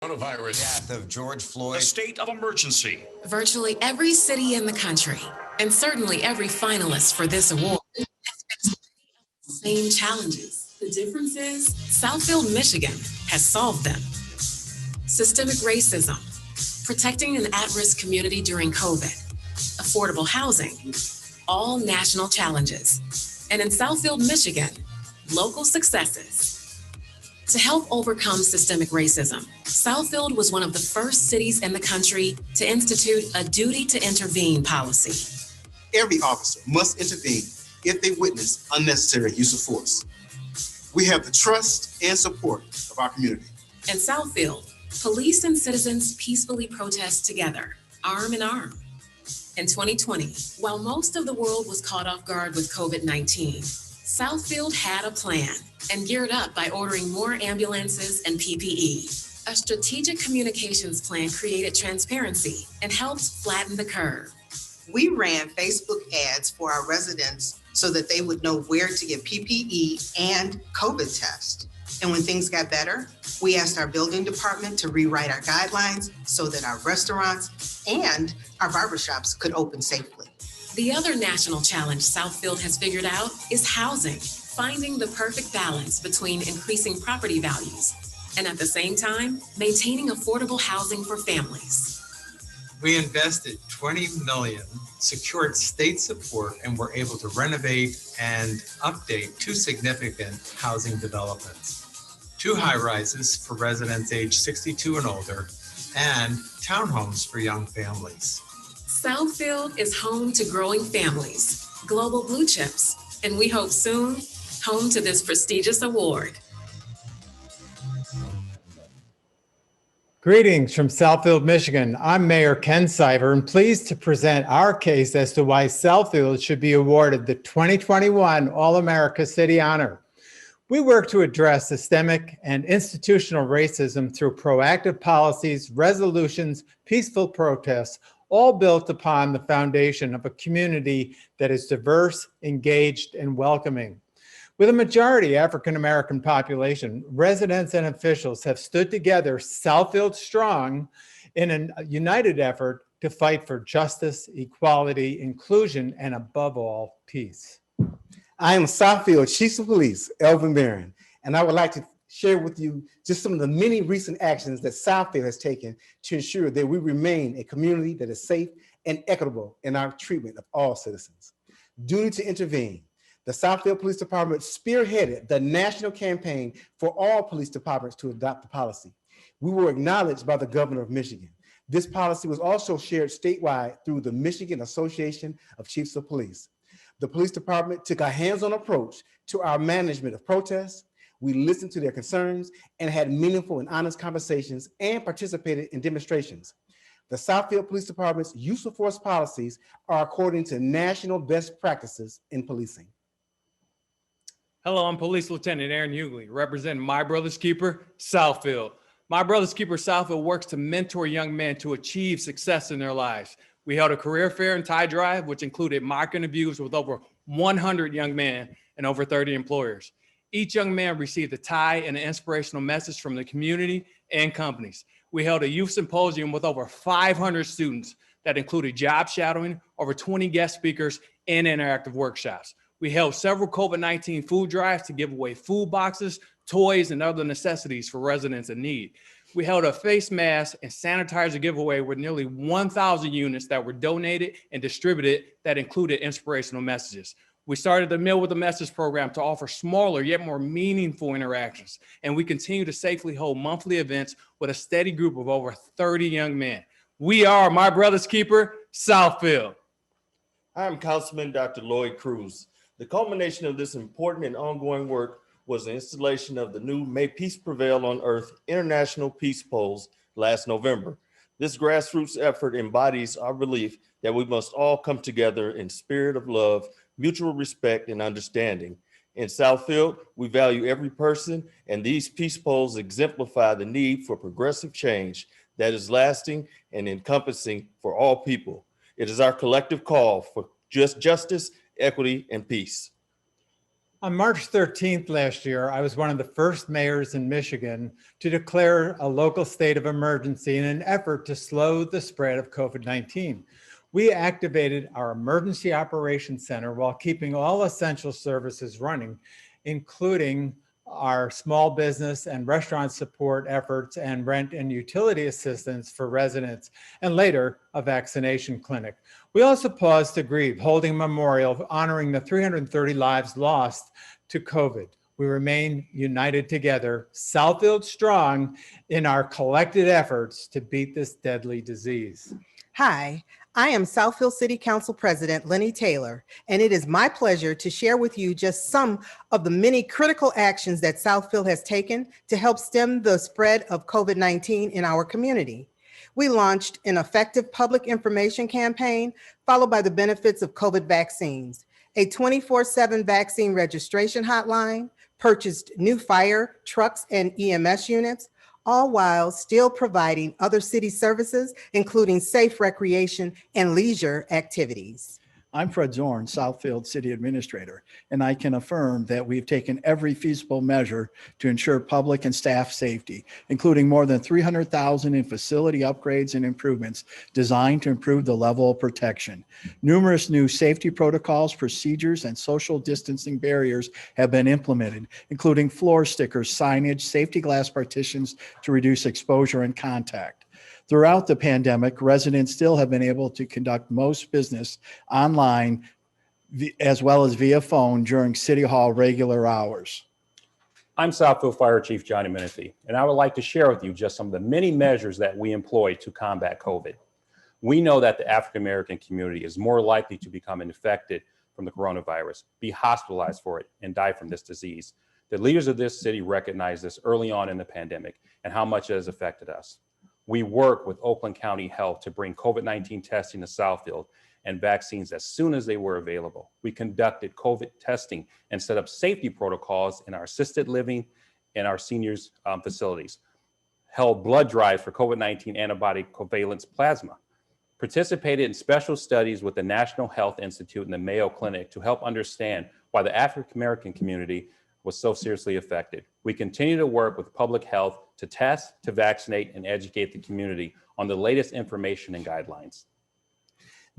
Coronavirus. Death of George Floyd. A state of emergency. Virtually every city in the country, and certainly every finalist for this award, has faced the same challenges. The difference is Southfield, Michigan has solved them. Systemic racism, protecting an at-risk community during COVID, affordable housing, all national challenges. And in Southfield, Michigan, local successes. To help overcome systemic racism, Southfield was one of the first cities in the country to institute a duty to intervene policy. Every officer must intervene if they witness unnecessary use of force. We have the trust and support of our community. In Southfield, police and citizens peacefully protest together, arm in arm. In 2020, while most of the world was caught off guard with COVID-19, Southfield had a plan and geared up by ordering more ambulances and PPE. A strategic communications plan created transparency and helped flatten the curve. We ran Facebook ads for our residents so that they would know where to get PPE and COVID tests. And when things got better, we asked our building department to rewrite our guidelines so that our restaurants and our barbershops could open safely. The other national challenge Southfield has figured out is housing, finding the perfect balance between increasing property values and at the same time, maintaining affordable housing for families. We invested $20 million, secured state support, and were able to renovate and update 2 significant housing developments. 2 high-rises for residents aged 62 and older, and townhomes for young families. Southfield is home to growing families, global blue chips, and we hope soon, home to this prestigious award. Greetings from Southfield, Michigan. I'm Mayor Ken Siver and pleased to present our case as to why Southfield should be awarded the 2021 All-America City Honor. We work to address systemic and institutional racism through proactive policies, resolutions, peaceful protests, all built upon the foundation of a community that is diverse, engaged, and welcoming. With a majority African-American population, residents and officials have stood together, Southfield strong, in a united effort to fight for justice, equality, inclusion, and above all, peace. I am Southfield Chief of Police, Elvin Barron, and I would like to share with you just some of the many recent actions that Southfield has taken to ensure that we remain a community that is safe and equitable in our treatment of all citizens. Duty to intervene. The Southfield Police Department spearheaded the national campaign for all police departments to adopt the policy. We were acknowledged by the governor of Michigan. This policy was also shared statewide through the Michigan Association of Chiefs of Police. The police department took a hands-on approach to our management of protests. We listened to their concerns and had meaningful and honest conversations and participated in demonstrations. The Southfield Police Department's use of force policies are according to national best practices in policing. Hello, I'm Police Lieutenant Aaron Hughley, representing My Brother's Keeper, Southfield. My Brother's Keeper Southfield works to mentor young men to achieve success in their lives. We held a career fair and tie drive, which included mock interviews with over 100 young men and over 30 employers. Each young man received a tie and an inspirational message from the community and companies. We held a youth symposium with over 500 students that included job shadowing, over 20 guest speakers, and interactive workshops. We held several COVID-19 food drives to give away food boxes, toys, and other necessities for residents in need. We held a face mask and sanitizer giveaway with nearly 1,000 units that were donated and distributed that included inspirational messages. We started the Meal with a Message program to offer smaller yet more meaningful interactions. And we continue to safely hold monthly events with a steady group of over 30 young men. We are My Brother's Keeper, Southfield. I'm Councilman Dr. Lloyd Cruz. The culmination of this important and ongoing work was the installation of the new May Peace Prevail on Earth International Peace Poles last November. This grassroots effort embodies our belief that we must all come together in spirit of love, mutual respect, and understanding. In Southfield, we value every person, and these peace poles exemplify the need for progressive change that is lasting and encompassing for all people. It is our collective call for just justice, equity, and peace. On March 13th last year, I was one of the first mayors in Michigan to declare a local state of emergency in an effort to slow the spread of COVID-19. We activated our Emergency Operations Center while keeping all essential services running, including our small business and restaurant support efforts and rent and utility assistance for residents, and later a vaccination clinic. We also paused to grieve, holding a memorial honoring the 330 lives lost to COVID. We remain united together, Southfield strong, in our collected efforts to beat this deadly disease. Hi, I am Southfield City Council President Lenny Taylor, and it is my pleasure to share with you just some of the many critical actions that Southfield has taken to help stem the spread of COVID-19 in our community. We launched an effective public information campaign, followed by the benefits of COVID vaccines, a 24/7 vaccine registration hotline, purchased new fire trucks and EMS units, all while still providing other city services, including safe recreation and leisure activities. I'm Fred Zorn, Southfield City Administrator, and I can affirm that we've taken every feasible measure to ensure public and staff safety, including more than $300,000 in facility upgrades and improvements designed to improve the level of protection. Numerous new safety protocols, procedures, and social distancing barriers have been implemented, including floor stickers, signage, safety glass partitions to reduce exposure and contact. Throughout the pandemic, residents still have been able to conduct most business online as well as via phone during City Hall regular hours. I'm Southfield Fire Chief Johnny Menifee, and I would like to share with you just some of the many measures that we employ to combat COVID. We know that the African American community is more likely to become infected from the coronavirus, be hospitalized for it, and die from this disease. The leaders of this city recognized this early on in the pandemic and how much it has affected us. We work with Oakland County Health to bring COVID-19 testing to Southfield and vaccines as soon as they were available. We conducted COVID testing and set up safety protocols in our assisted living and our seniors facilities, held blood drives for COVID-19 antibody covalent plasma, participated in special studies with the National Health Institute and the Mayo Clinic to help understand why the African American community was so seriously affected. We continue to work with public health to test, to vaccinate, and educate the community on the latest information and guidelines.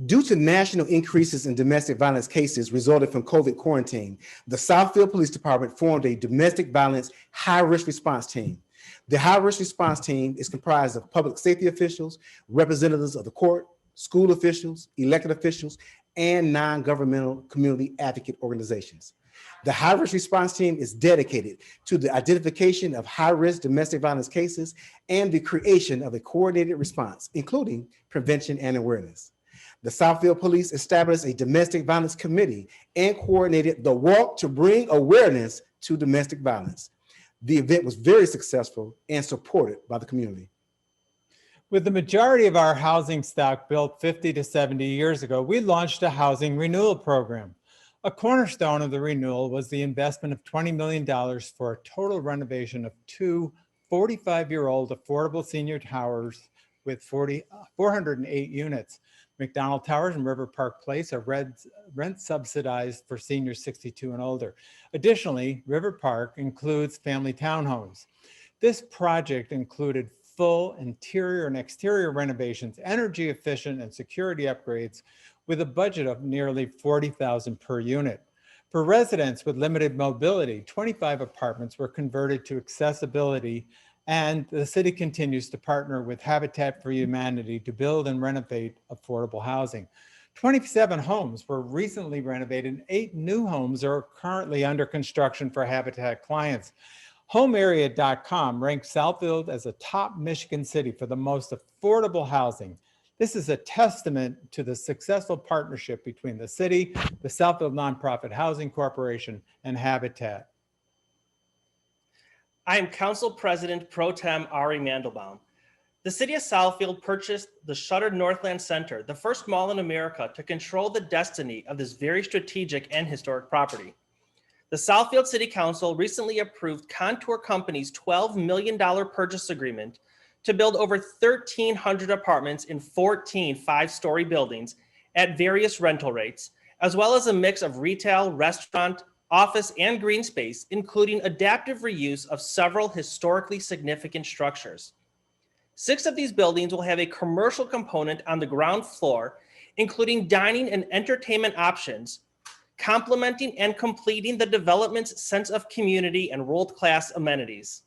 Due to national increases in domestic violence cases resulting from COVID quarantine, the Southfield Police Department formed a domestic violence high-risk response team. The high-risk response team is comprised of public safety officials, representatives of the court, school officials, elected officials, and non-governmental community advocate organizations. The high-risk response team is dedicated to the identification of high-risk domestic violence cases and the creation of a coordinated response, including prevention and awareness. The Southfield Police established a domestic violence committee and coordinated the walk to bring awareness to domestic violence. The event was very successful and supported by the community. With the majority of our housing stock built 50 to 70 years ago, we launched a housing renewal program. A cornerstone of the renewal was the investment of $20 million for a total renovation of two 45-year-old affordable senior towers with 408 units. McDonald Towers and River Park Place are rent subsidized for seniors 62 and older. Additionally, River Park includes family townhomes. This project included full interior and exterior renovations, energy efficient and security upgrades, with a budget of nearly $40,000 per unit. For residents with limited mobility, 25 apartments were converted to accessibility, and the city continues to partner with Habitat for Humanity to build and renovate affordable housing. 27 homes were recently renovated, and 8 new homes are currently under construction for Habitat clients. HomeArea.com ranks Southfield as a top Michigan city for the most affordable housing. This is a testament to the successful partnership between the city, the Southfield Nonprofit Housing Corporation, and Habitat. I am Council President Pro Tem Ari Mandelbaum. The city of Southfield purchased the shuttered Northland Center, the first mall in America to control the destiny of this very strategic and historic property. The Southfield City Council recently approved Contour Company's $12 million purchase agreement to build over 1,300 apartments in 14 5-story buildings at various rental rates, as well as a mix of retail, restaurant, office, and green space, including adaptive reuse of several historically significant structures. 6 of these buildings will have a commercial component on the ground floor, including dining and entertainment options, complementing and completing the development's sense of community and world-class amenities.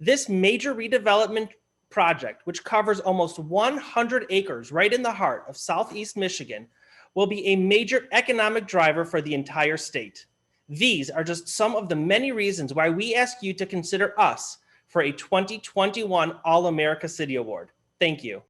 This major redevelopment project, which covers almost 100 acres right in the heart of Southeast Michigan, will be a major economic driver for the entire state. These are just some of the many reasons why we ask you to consider us for a 2021 All-America City Award. Thank you.